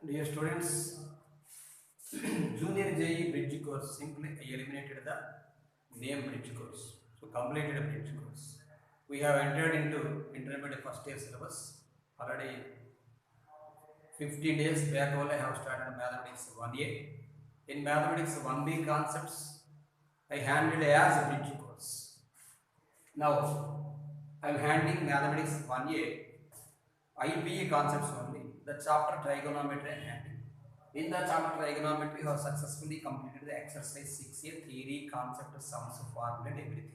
Dear students, Junior JE Bridge course simply I eliminated the name Bridge course. So completed a Bridge course. We have entered into intermediate first year syllabus. Already 15 days back only I have started mathematics 1A. In mathematics 1B concepts, I handled as a Bridge course. Now I am handling mathematics 1A IPA concepts only. The chapter trigonometry and handling. In the chapter trigonometry, we have successfully completed the exercise 6A theory, concept, sums, formula, and everything.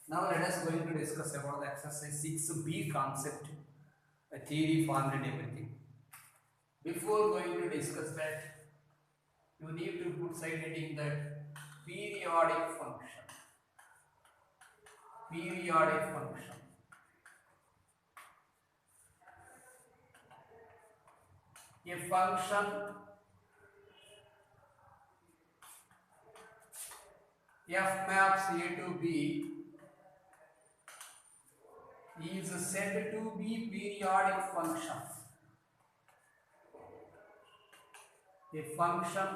Now let us going to discuss about the exercise 6B concept, a theory, formula, and everything. Before going to discuss that, you need to put side heading that periodic function. Periodic function. A function f maps A to B is said to be periodic function. A function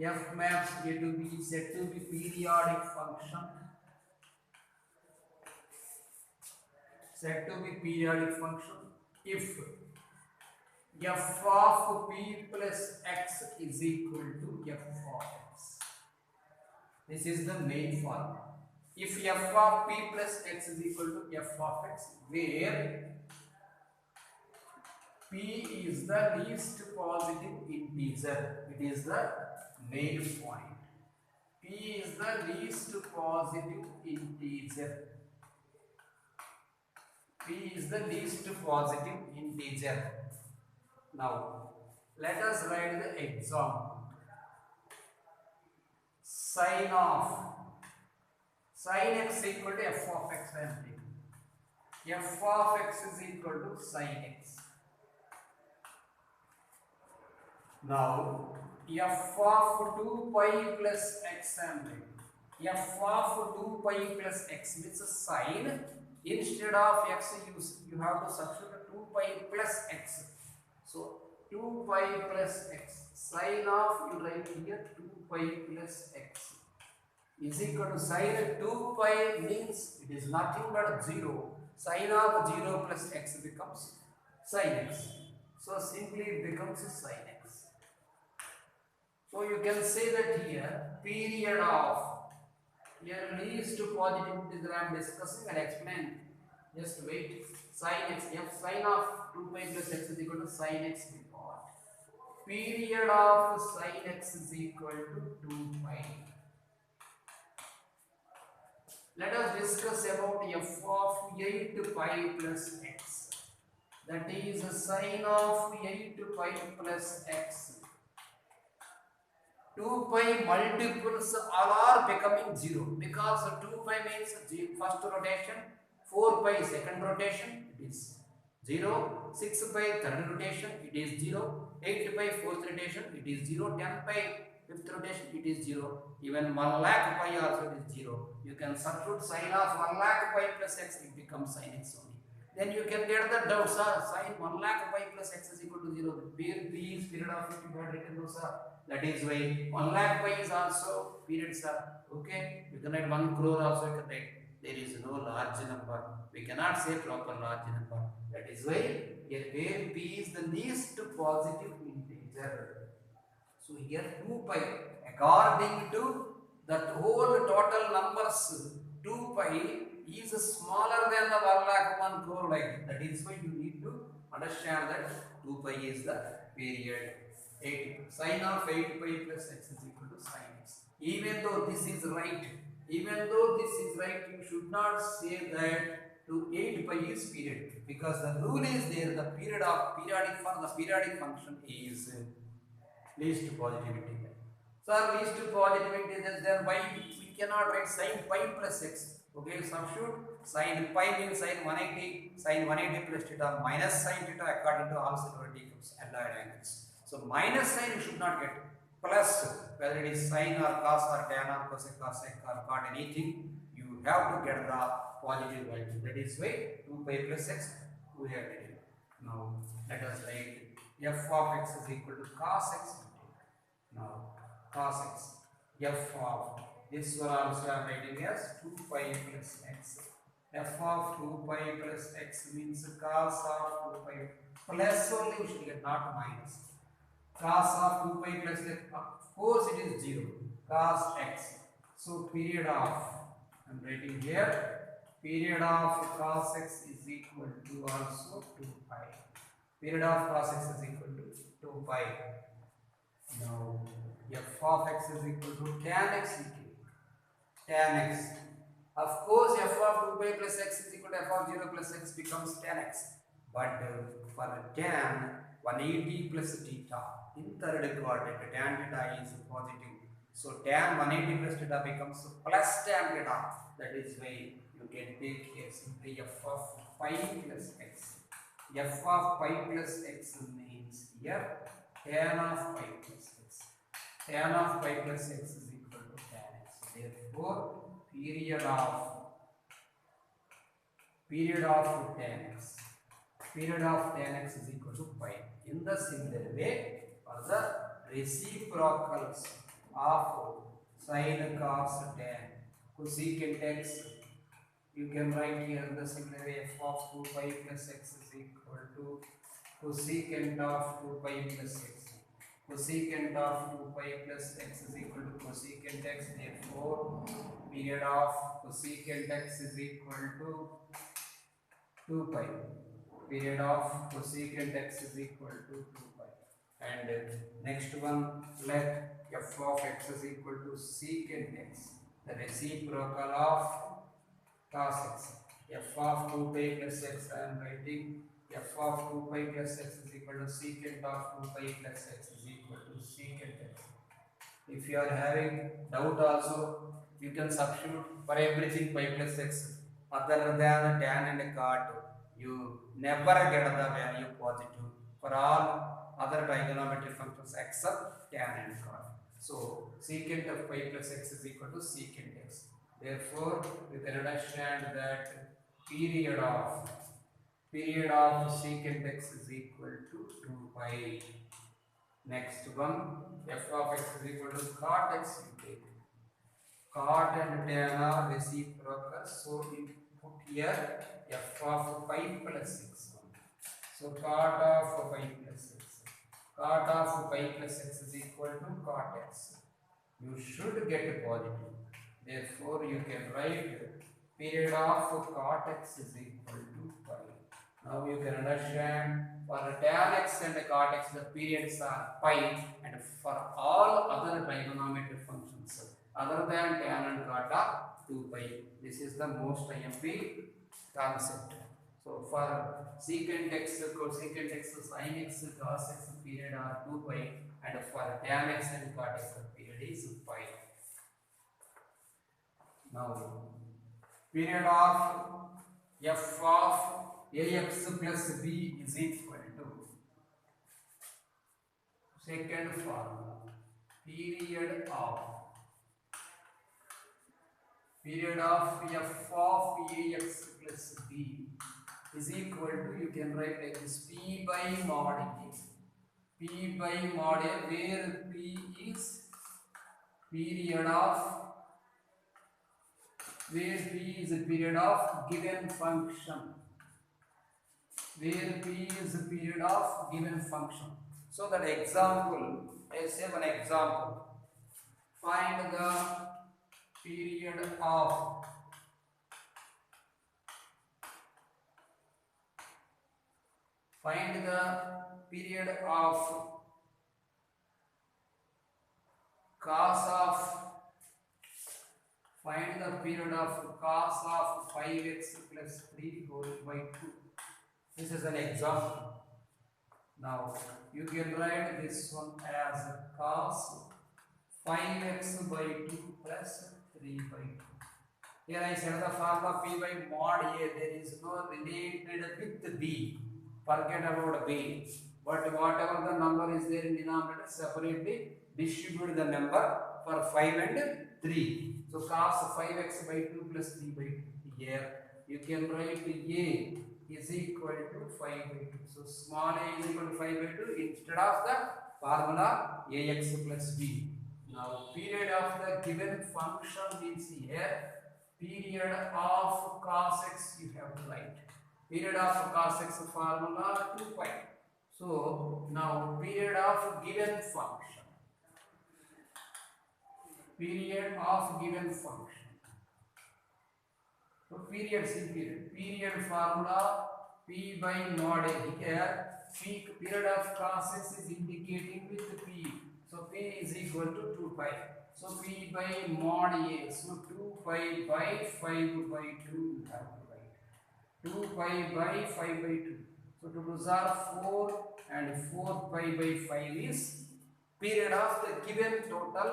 f maps A to B is said to be periodic function. Said to be periodic function if f of p plus x is equal to f of x. This is the main formula. If f of p plus x is equal to f of x, where p is the least positive integer, it is the main point. P is the least positive integer. P is the least positive integer. Now, let us write the example. Sin x equal to f of x. I am taking f of x is equal to sin x. Now, f of 2 pi plus x I am taking. F of 2 pi plus x means sin. Instead of x, you have to substitute 2 pi plus x. So 2 pi plus x, sin of, you write here 2 pi plus x is equal to sin 2 pi means it is nothing but 0. Sin of 0 plus x becomes sin x. So simply it becomes sin x. So you can say that here period of, here least positive integer I am discussing and explain. Just wait. Sin x, f sin of 2 pi plus x is equal to sin x because period of sin x is equal to 2 pi. Let us discuss about f of 8 pi plus x. That is sin of 8 pi plus x. 2 pi multiples all are becoming 0 because 2 pi means first rotation, 4 pi second rotation, it is 0, 6 pi third rotation, it is 0, 8 pi fourth rotation, it is 0, 10 pi fifth rotation, it is 0, even 1 lakh pi also it is 0. You can substitute sin of 1 lakh pi plus x, it becomes sin x only. Then you can get the doubts, sin 1 lakh pi plus x is equal to 0. Where p is period of it, you had written those are. That is why 1 lakh pi is also periods are okay. You can write 1 crore also, you can write. There is no large number. We cannot say proper large number. That is why here where p is the least positive integer. So here 2 pi, according to that whole total numbers, 2 pi is smaller than the 1 lakh 1 crore like. That is why you need to understand that 2 pi is the period. 8 sin of 8 pi plus x is equal to sin x. Even though this is right, you should not say that to 8 pi is period, because the rule is there, the period of periodic function is least positive integer. So least positive integer, then why we cannot write sin pi plus x? Okay, substitute sin pi means sin 180 plus theta minus sin theta according to all similarity comes allied angles. So minus sign you should not get, plus whether it is sine or cos or tan or cosec or sec or cot anything, you have to get the positive value. That is why 2 pi plus x we have taken. Now let us write f of x is equal to cos x. Now cos x, f of this one also I am writing as 2 pi plus x. F of 2 pi plus x means cos of 2 pi plus only we should get, not minus. Cos of 2 pi plus x, of course it is 0. Cos x. So period of, I am writing here, period of cos x is equal to also 2 pi. Period of cos x is equal to 2 pi. Now f of x is equal to tan x. Tan x. Of course, f of 2 pi plus x is equal to f of 0 plus x becomes tan x. But for tan 180 plus theta in third quadrant, tan theta is positive. So tan 180 plus theta becomes plus tan theta. That is why you can take here simply f of pi plus x. F of pi plus x means here tan of pi plus x. Tan of pi plus x is equal to tan x. Therefore, period of tan x is equal to pi. In the similar way, for the reciprocals of sin, cos, tan, cosecant x, you can write here in the similar way f of 2 pi plus x is equal to cosecant of 2 pi plus x. Cosecant of 2 pi plus x is equal to cosecant x. Therefore, period of cosecant x is equal to 2 pi. Period of cosecant x is equal to 2 pi. And next one, let f of x is equal to secant x, the reciprocal of cos x. F of 2 pi plus x, I am writing f of 2 pi plus x is equal to secant of 2 pi plus x is equal to secant x. If you are having doubt also, you can substitute for everything pi plus x other than tan and cot. You never get the value positive for all other trigonometric functions except tan and cot. So secant of pi plus x is equal to secant x. Therefore, we can understand that period of secant x is equal to 2 pi. Next one, f of x is equal to cot x. You take cot and tan are reciprocal, so we put here f of pi plus x. So cot of pi plus x. Cot of pi plus x is equal to cot x. You should get positive. Therefore, you can write period of cot x is equal to pi. Now you can understand for tan x and cot x the periods are pi, and for all other trigonometric functions other than tan and cot are 2 pi. This is the most IMP concept. So for secant x, cosecant x, sin x, cos x period are 2 pi, and for tan x and cot x the period is pi. Now period of f of ax plus b is equal to, second formula, period of f of ax plus b is equal to, you can write like this, p by mod a. P by mod a, where p is period of, where p is a period of given function. Where p is a period of given function. So that example, let's say one example. Find the period of cos of 5x plus 3 whole by 2. This is an example. Now you can write this one as cos 5x by 2 plus 3 by 2. Here I said the formula p by mod a, there is no related with b. Forget about b. But whatever the number is there in denominator, separately distribute the number for 5 and 3. So cos 5x by 2 plus 3 by 2. Here you can write a is equal to 5 by 2. So small a is equal to 5 by 2 instead of the formula ax plus b. Now period of the given function means here period of cos x you have to write. Period of cos x formula 2 pi. So now period of given function. Period of given function. So periods in period formula p by mod a. Here p period of cos x is indicating with p. So p is equal to 2 pi. So p by mod a. So 2 pi by 5 by 2 you have to write. 2 pi by 5 by 2. So 2 2s are 4 and 4 pi by 5 is period of the given total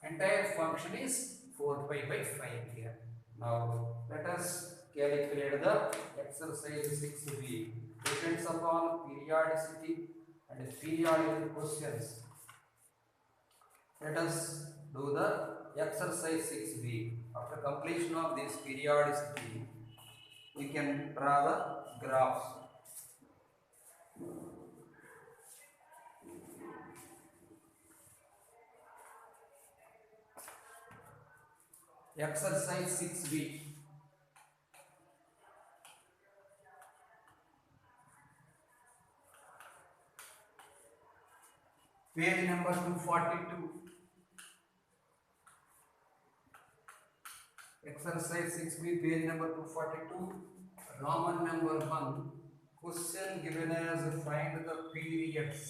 entire function is 4 pi by 5 here. Now let us calculate the exercise 6b. Depends upon periodicity and periodic questions. Let us do the exercise 6b. After completion of this periodicity, we can draw the graphs. Exercise 6b. Page number 242. Exercise 6b, page number 242. Roman number 1. Question given as find the periods.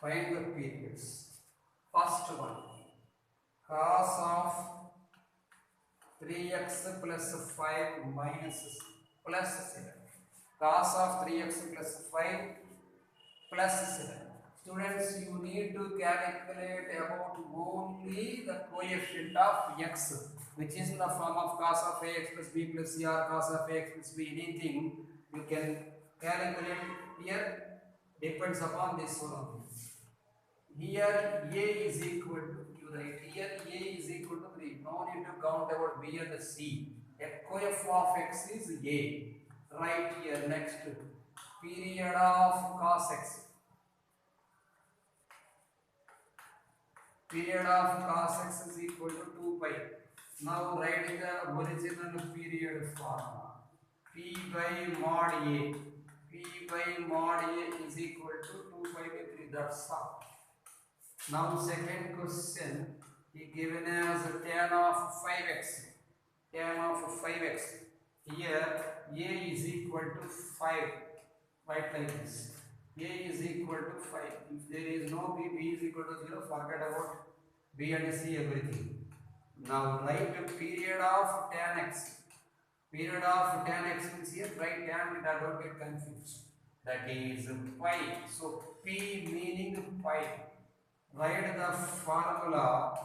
Find the periods. First one, cos of 3x plus 5 minus plus 7. Cos of 3x plus 5 plus 7. Students, you need to calculate about only the coefficient of x, which is in the form of cos of ax plus b plus c or cos of ax plus b, anything you can calculate here, depends upon this one only. Here a is equal to, you write here a is equal to 3. No need to count about b and c. A coef of x is a. Right here next, period of cos x. Period of cos x is equal to 2 pi. Now write the original period formula. P by mod a. P by mod a is equal to 2 pi by 3. That's all. Now second question, he given as tan of 5x. Tan of 5x. Here a is equal to 5. Write like this. A is equal to 5. If there is no b, b is equal to 0. Forget about b and c everything. Now write the period of tan x. Period of tan x means here write tan, it don't get confused. That is pi. So p meaning pi. Write the formula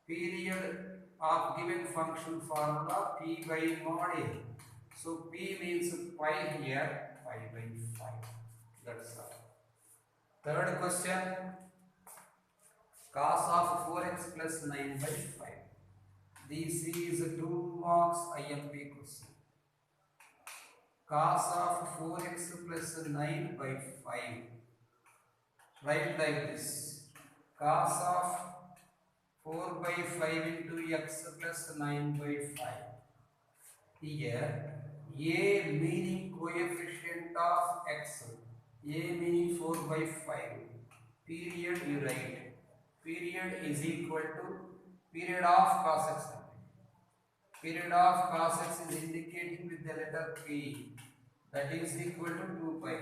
period of given function formula p by mod a. So p means pi here, pi by 5. That's all. Third question, cos of 4x plus 9 by 5. This is 2 marks IMP question. Cos of 4x plus 9 by 5. Write like this. Cos of 4 by 5 into x plus 9 by 5. Here, a meaning coefficient of x. A meaning 4 by 5. Period you write. Period is equal to period of cos x. Period of cos x is indicating with the letter p. That is equal to 2 pi.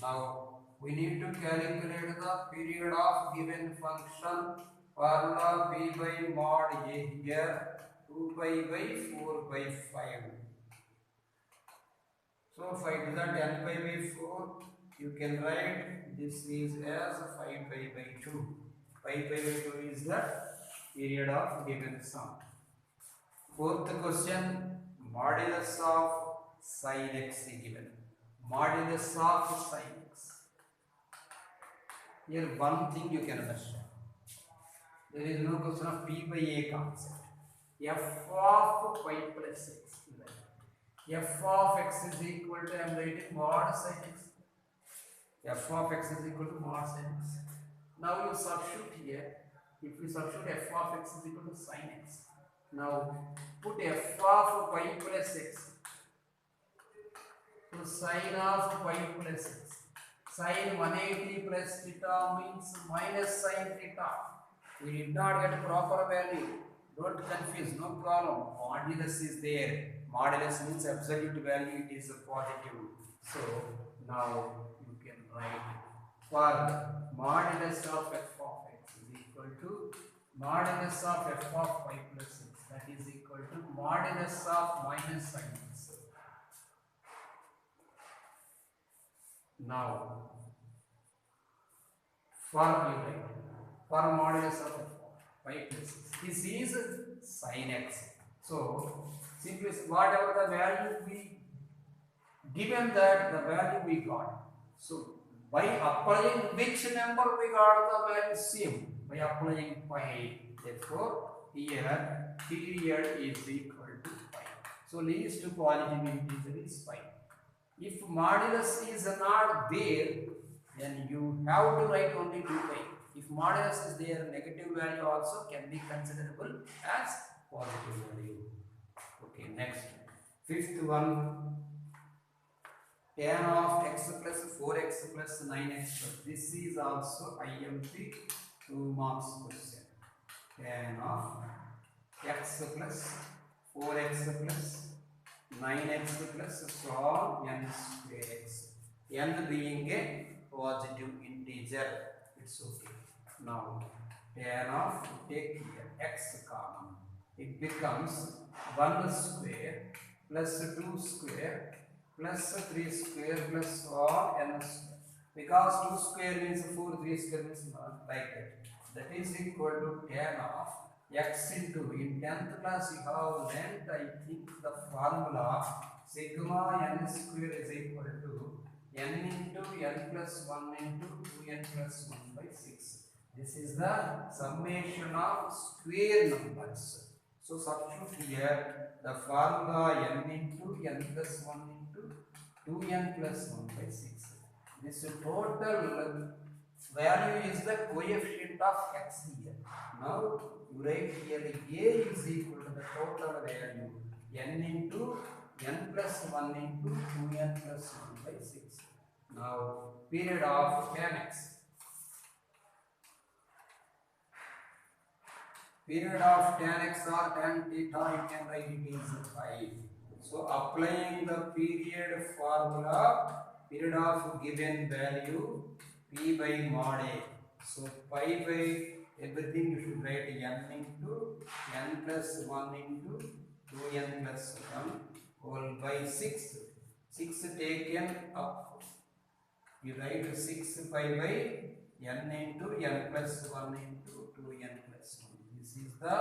Now, we need to calculate the period of given function. Formula p by mod a here 2 pi by 4 by 5. So 5 is that n pi by 4. You can write this is as 5 pi by 2. 5 pi by 2 is the period of given sum. Fourth question, modulus of sin x is given. Modulus of sin x. Here one thing you can understand. There is no question of p by a concept. F of pi plus x. f of x is equal to, I am writing mod sin x. F of x is equal to mod sin x. Now you substitute here. If you substitute f of x is equal to sin x. Now put f of y plus x. So sin of y plus x. Sin 180 plus theta means minus sin theta. We did not get a proper value. Don't confuse, no problem. Modulus is there. Modulus means absolute value, it is a positive. So now you can write for modulus of f of x is equal to modulus of f of y plus x, that is equal to modulus of minus sin x. Now for modulus of y plus x, this is sin x. So simply whatever the value we given, that the value we got. So by applying which number we got the value same, by applying pi. Therefore here period is equal to pi. So least positive integer is pi. If modulus is not there, then you have to write only 2 pi. If modulus is there, negative value also can be considerable as positive value. Okay, next, fifth one, tan of x plus 4x plus 9x plus. This is also IMP 2 marks question. Tan of x plus 4x plus 9x plus so on n square x. N being a positive integer, it's okay. Now tan of, take here x common, it becomes 1 square plus 2 square plus 3 square plus so on n square. Because 2 square means 4, 3 square means not like that. That is equal to tan of x into, in 10th class you have learnt, I think, the formula sigma n square is equal to n into n plus 1 into 2n plus 1 by 6. This is the summation of square numbers. So substitute here the formula n into n plus 1 into 2n plus 1 by 6. This total value is the coefficient of x here. Now you write here a is equal to the total value n into n plus 1 into 2n plus 1 by 6. Now period of tan x. Period of tan x or tan theta, you can write it is 5. So applying the period formula, period of given value p by mod a. So pi by everything you should write n into n plus 1 into 2n plus 1 whole by 6. 6 taken up, you write 6 pi by n into n plus 1 into 2n plus 1. This is the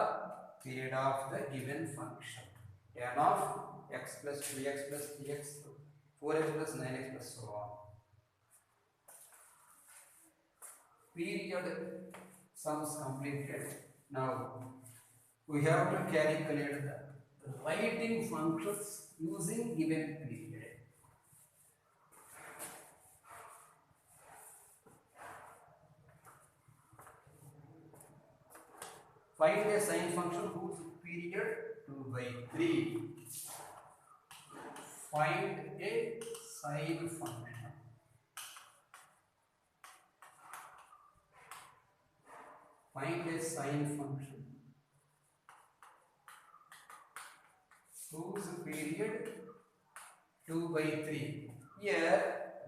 period of the given function. Tan of x plus 2x plus 3x, 4x plus 9x plus so on. Period sums completed. Now we have to calculate the writing functions using given period. Find a sine function whose period 2 by 3. Find a sine function. Find a sine function whose period 2 by 3. Here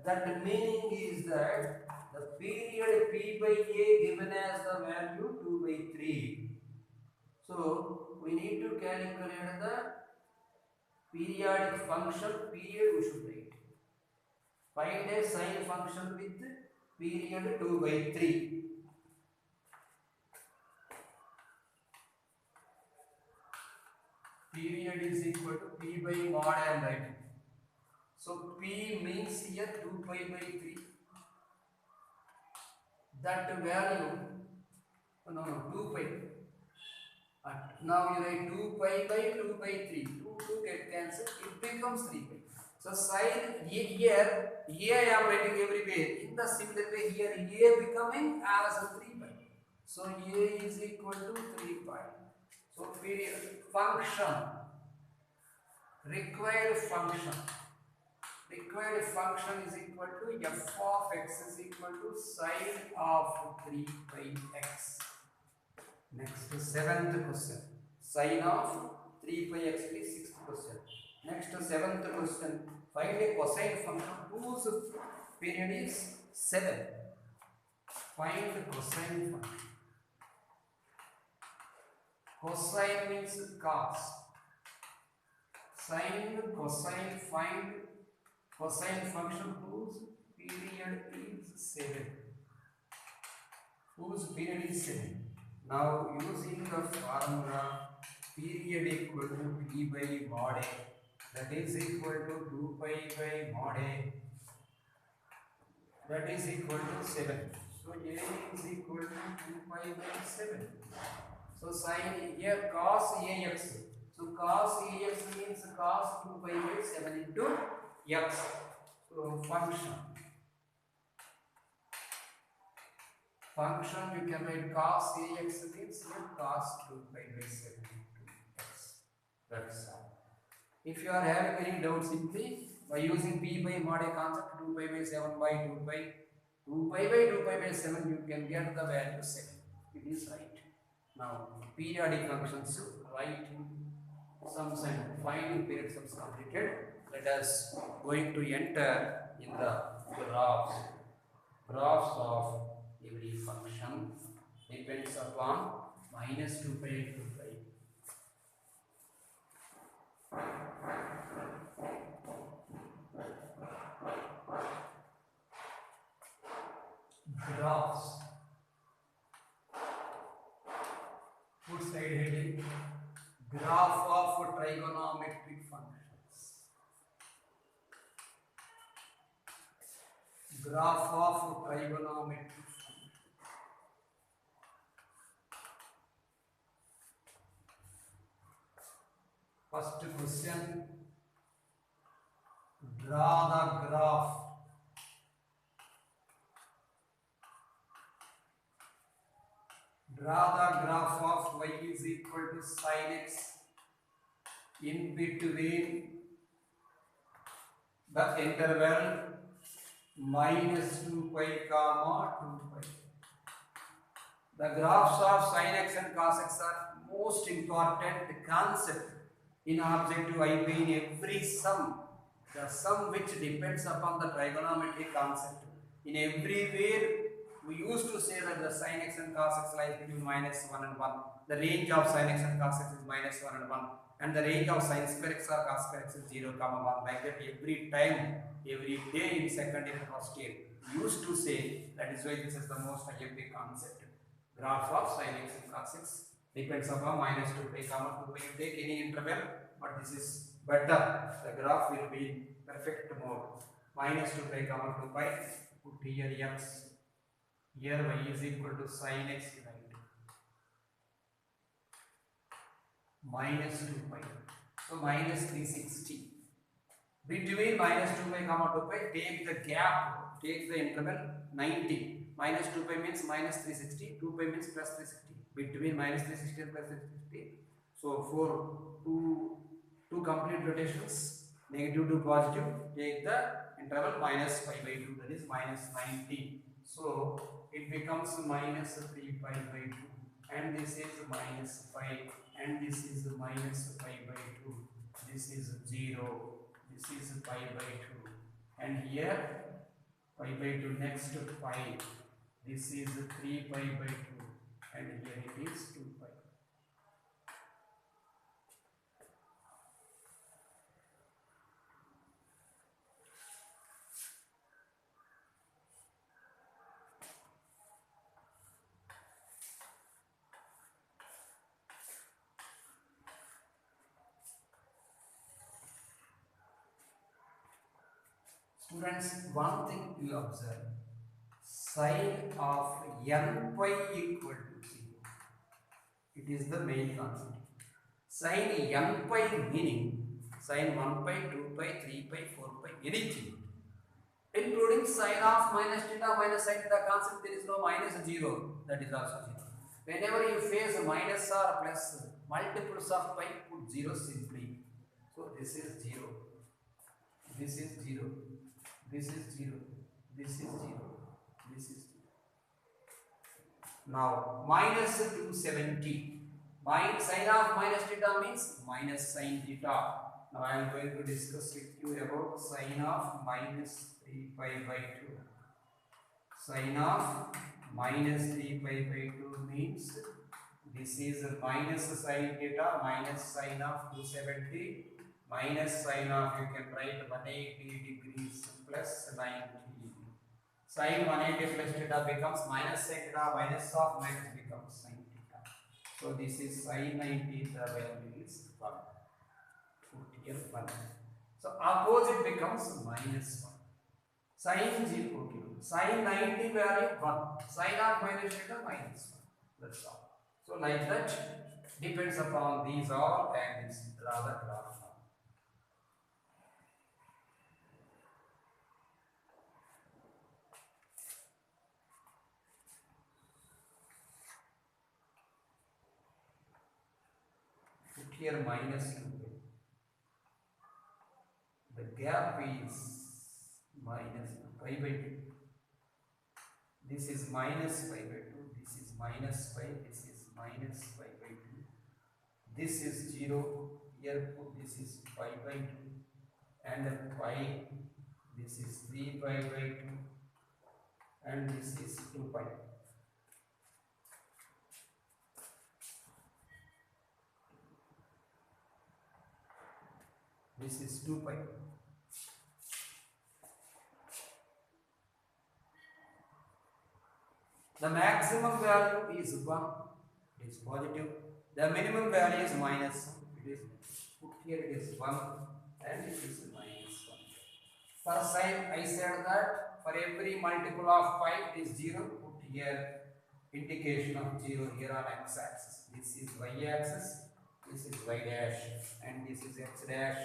that meaning is that the period p by a given as the value 2 by 3. So we need to calculate the periodic function period we should write. Find a sine function with period 2 by 3. Period is equal to p by mod I am writing. So p means here 2 pi by 3. That value, no, 2 pi. Now you write 2 pi by 2 by 3. 2 get cancelled. It becomes 3 pi. So sine here I am writing everywhere. In the similar way here a becoming as 3 pi. So a is equal to 3 pi. So period function required function is equal to f of x is equal to sine of 3 pi x. Next, seventh question. Sine of 3 pi x is sixth question. Next, seventh question. Find a cosine function whose period is 7. Find the cosine function. Cosine means cos. Sine, cosine, find cosine function whose period is 7. Whose period is 7. Now using the formula period equal to p by mod a, that is equal to 2 pi by mod a, that is equal to 7. So a is equal to 2 pi by 7. So sin here cos ax. So cos ax means cos 2 pi by 7 into x. So function you can write cos ax means cos 2 pi by 7 into x. That's all. If you are having any doubt, simply by using p by mod a concept 2 pi by 7 by 2 pi 2 pi by 2 pi by 7 you can get the value 7. It is right. Now periodic functions, write sums and finding period sums completed. Let us going to enter in the graphs of every function depends upon minus 2 pi to 2 pi. Graphs. Put side heading. Graph of trigonometric functions. Graph of trigonometric functions. First question. Draw the graph. Draw the graph of y is equal to sin x in between the interval minus 2 pi comma 2 pi. The graphs of sin x and cos x are most important concept in objective IB in every sum. The sum which depends upon the trigonometry concept. In everywhere we used to say that the sin x and cos x lies between minus 1 and 1. The range of sin x and cos x is minus 1 and 1. And the range of sin square x or cos square x is 0, 1. Like that every time, every day in second year and first year. We used to say, that is why this is the most IMP concept. Graph of sin x and cos x depends upon minus 2 pi, 2 pi. You take any interval, but this is better. The graph will be in perfect mode. Minus 2 pi, 2 pi. Put here x. Here y is equal to sin x, right? Minus 2 pi. So minus 360. Between minus 2 pi, 2 pi, take the gap, take the interval 90. Minus 2 pi means minus 360, 2 pi means plus 360. Between minus 360 and plus 360. So for two complete rotations, negative to positive, take the interval minus pi by 2, that is minus 90. So it becomes minus 3 pi by 2, and this is minus 5, and this is minus pi by 2, this is 0, this is pi by 2, and here pi by 2, next pi, this is 3 pi by 2, and here it is 2 pi. Students, one thing you observe, sine of n pi equal to 0. It is the main concept. Sin n pi meaning sin 1 pi, 2 pi, 3 pi, 4 pi, anything. Including sin of minus theta minus sin theta concept, there is no minus 0. That is also 0. Whenever you face minus or plus multiples of pi, put 0 simply. So this is 0. This is 0. This is 0. This is 0. This is 0. Now minus 270. Sin of minus theta means minus sin theta. Now I am going to discuss with you about sin of minus 3 pi by 2. Sin of minus 3 pi by 2 means this is minus sin theta minus sin of 270 minus sin of, you can write 180 degrees plus 90. Sin 180 plus theta becomes minus sin theta minus of minus becomes sin theta. So this is sin 90, the value is 1. Put here 1. So opposite becomes minus 1. Sin 0, okay. Sin 90 value 1. Sin of minus theta minus 1. That's all. So like that, depends upon these all and this rather graph. Here minus 2. The gap is minus pi by 2. This is minus pi by 2. This is minus pi. This is minus pi by 2. This is 0. Here this is pi by 2. And pi. This is 3 pi by 2. And this is 2 pi. This is 2 pi. The maximum value is 1. It is positive. The minimum value is minus 1. It is put here, it is 1 and it is minus 1. For sin, I said that for every multiple of pi it is 0. Put here indication of 0 here on x axis. This is y axis. This is y dash and this is x dash.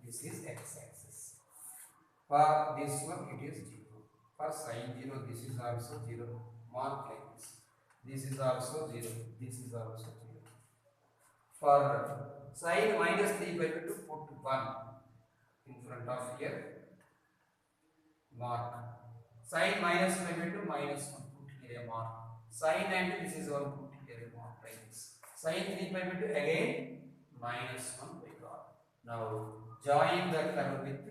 This is x axis. For this one it is 0. For sin 0 this is also 0. Mark like this. This is also 0. This is also 0. For sin minus 3 by 2 put 1 in front of here. Mark. Sin minus 5 by 2 minus 1 put here a mark. Sin 90 this is 1 put here a mark like this. Sin 3 by 2 again minus 1 by God. Now join the curve with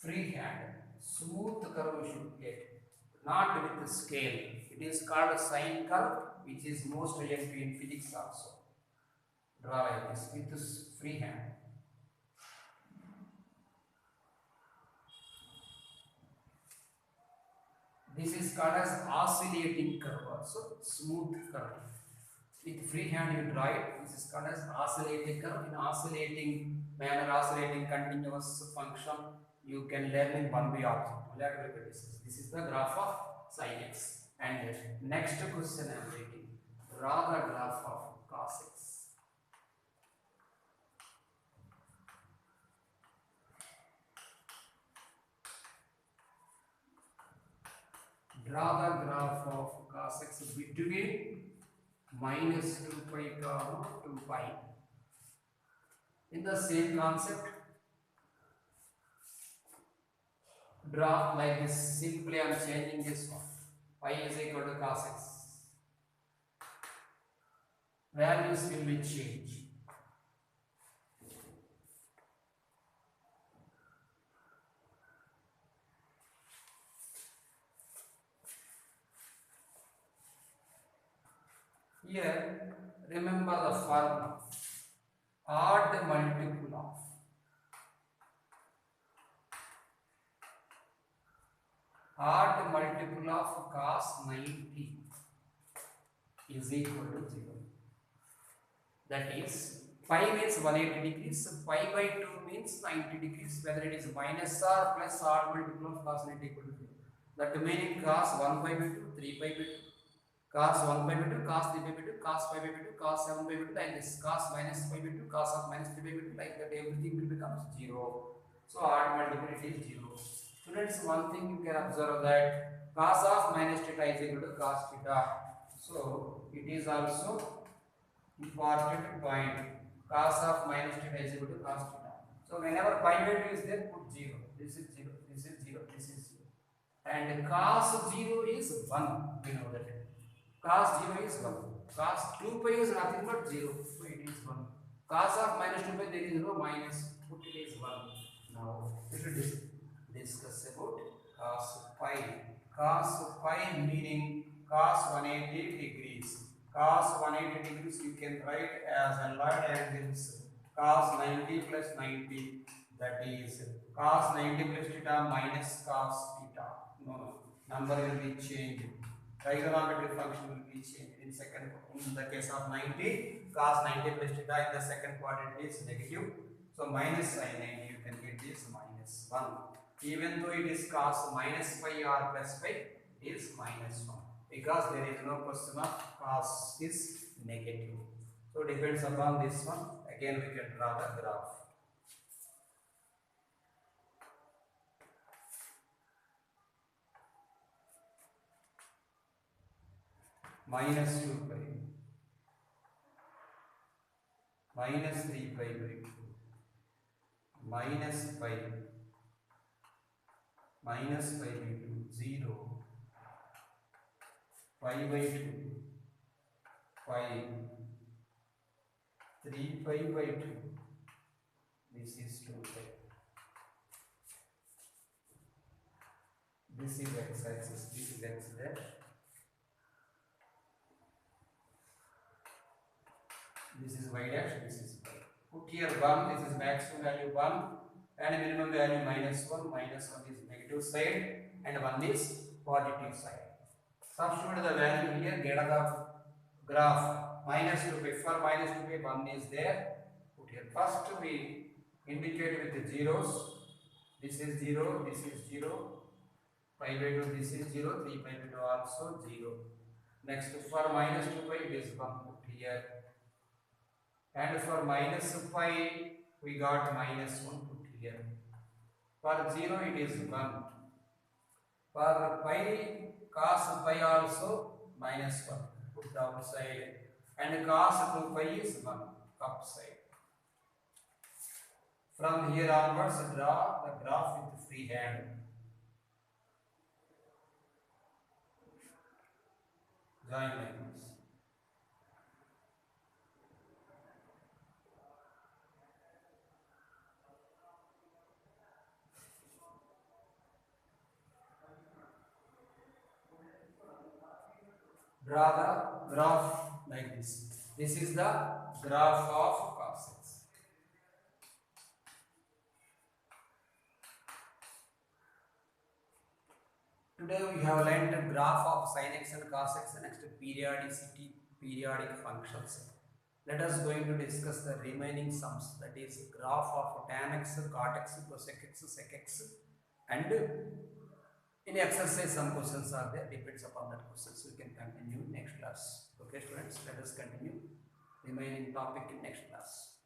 free hand. Smooth curve you should get, not with the scale. It is called a sine curve, which is most relevant in physics also. Draw like this with this free hand. This is called as oscillating curve also, smooth curve. With free hand you draw it. This is called as oscillating curve. In oscillating manner, oscillating continuous function, you can learn in one way object. Later we will discuss. This is the graph of sin x. And next question I am writing. Draw the graph of cos x. Draw the graph of cos x between minus 2 pi comma 2 pi. In the same concept, draw like this. Simply I am changing this one. Pi is equal to cos x. Values will be changed. Here, remember the formula. Odd multiple of cos 90 is equal to 0. That is, pi means 180 degrees, so pi by 2 means 90 degrees, whether it is minus or plus odd multiple of cos 90 equal to 0. That meaning cos 1 pi by 2, 3 pi by 2, cos 1 by 2, cos 3 by 2, cos 5 by 2, cos 7 by 2, like this, cos minus 5 by 2, cos of minus 3 by 2, like that, everything will become 0. So odd multiplicity is 0. Students, one thing you can observe that cos of minus theta is equal to cos theta. So it is also important point. Cos of minus theta is equal to cos theta. So whenever pi by 2 is there, put 0. This is 0, this is 0, this is 0. And cos 0 is 1. We know that. Cos 0 is 1. Cos 2 pi is nothing but 0. So it is 1. Cos of minus 2 pi, there is no minus. Put it is 1. Now we should discuss about cos pi. Cos pi meaning cos 180 degrees. Cos 180 degrees you can write as allied angles. Cos 90 plus 90, that is cos 90 plus theta minus cos theta. No, number will be changed. Trigonometric function will be changed in the case of 90, cos 90 plus theta, in the second quadrant is negative. So minus sin 90, you can get this minus 1. Even though it is cos minus pi or plus pi, it is minus 1. Because there is no question of cos is negative. So depends upon this one. Again we can draw the graph. Minus 2 pi, minus 3 pi by 2, minus pi, minus pi by 2, 0, pi by 2, pi, 3 pi by 2, this is 2 pi. This is x axis, this is x dash. This is y dash, this is y. Put here 1, this is maximum value 1 and minimum value minus 1. Minus 1 is negative side and 1 is positive side. Substitute the value here, get the graph. Minus 2 pi, for minus 2 pi 1 is there. Put here. First we indicate with the zeros. This is 0, this is 0. Pi by 2, this is 0. 3 pi by 2 also 0. Next for minus 2 pi it is 1. Put here. And for minus pi we got minus 1. Put here. For 0 it is 1. For pi, cos pi also minus 1. Put downside. And cos 2 pi is 1. Upside. From here onwards draw the graph with free hand. Join lines. Draw the graph like this. This is the graph of cos x. Today we have learned the graph of sin x and cos x and next periodicity, periodic functions. Let us going to discuss the remaining sums, that is graph of tan x, cot x, cosec x, sec x, and in exercise some questions are there, depends upon that questions. We can continue next class. Okay students, let us continue remaining topic in next class.